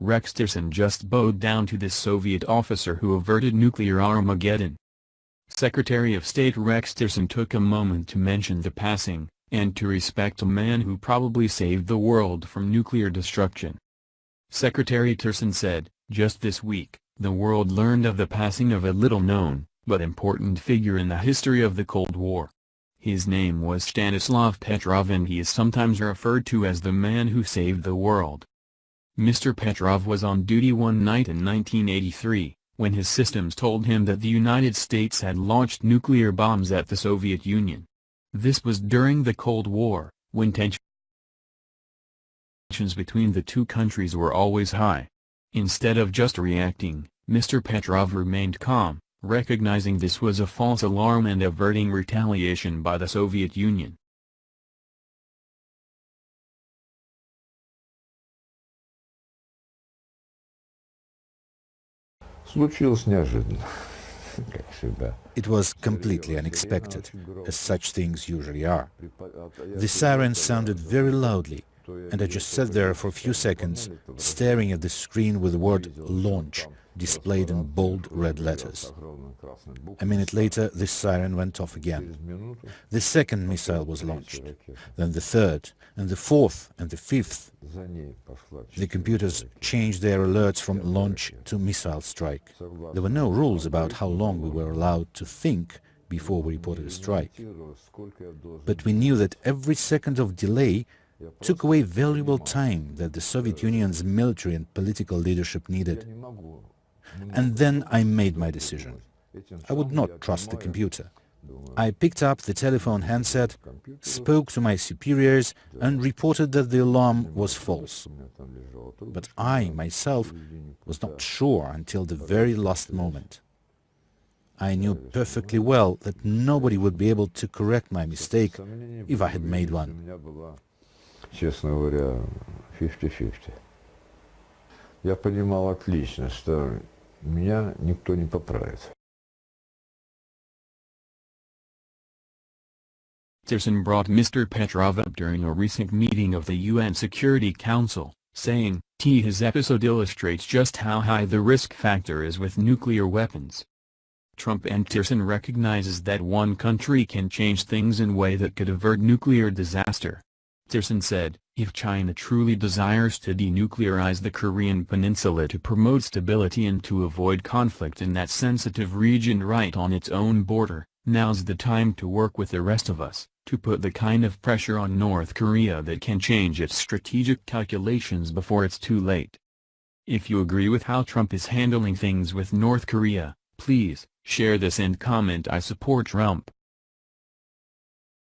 Rex Tillerson just bowed down to this Soviet officer who averted nuclear Armageddon. Secretary of State Rex Tillerson took a moment to mention the passing, and to respect a man who probably saved the world from nuclear destruction. Secretary Tillerson said, "Just this week, the world learned of the passing of a little-known, but important figure in the history of the Cold War. His name was Stanislav Petrov, and he is sometimes referred to as the man who saved the world." Mr. Petrov was on duty one night in 1983, when his systems told him that the United States had launched nuclear bombs at the Soviet Union. This was during the Cold War, when tensions between the two countries were always high. Instead of just reacting, Mr. Petrov remained calm, recognizing this was a false alarm and averting retaliation by the Soviet Union. Случилось неожиданно, как всегда. It was completely unexpected, as such things usually are. The siren sounded very loudly, and I just sat there for a few seconds, staring at the screen with the word "launch" displayed in bold red letters. A minute later, the siren went off again. The second missile was launched, then the third, and the fourth, and the fifth. The computers changed their alerts from launch to missile strike. There were no rules about how long we were allowed to think before we reported a strike. But we knew that every second of delay took away valuable time that the Soviet Union's military and political leadership needed. And then I made my decision. I would not trust the computer. I picked up the telephone handset, spoke to my superiors, and reported that the alarm was false. But I, myself, was not sure until the very last moment. I knew perfectly well that nobody would be able to correct my mistake if I had made one. Честно говоря, 50-50. Я понимал отлично, что меня никто не поправит. Tillerson brought Mr. Petrov up during a recent meeting of the UN Security Council, saying, "His episode illustrates just how high the risk factor is with nuclear weapons." Trump and Tillerson recognizes that one country can change things in a way that could avert nuclear disaster. Tillerson said, "If China truly desires to denuclearize the Korean peninsula to promote stability and to avoid conflict in that sensitive region right on its own border, now's the time to work with the rest of us, to put the kind of pressure on North Korea that can change its strategic calculations before it's too late." If you agree with how Trump is handling things with North Korea, please, share this and comment "I support Trump."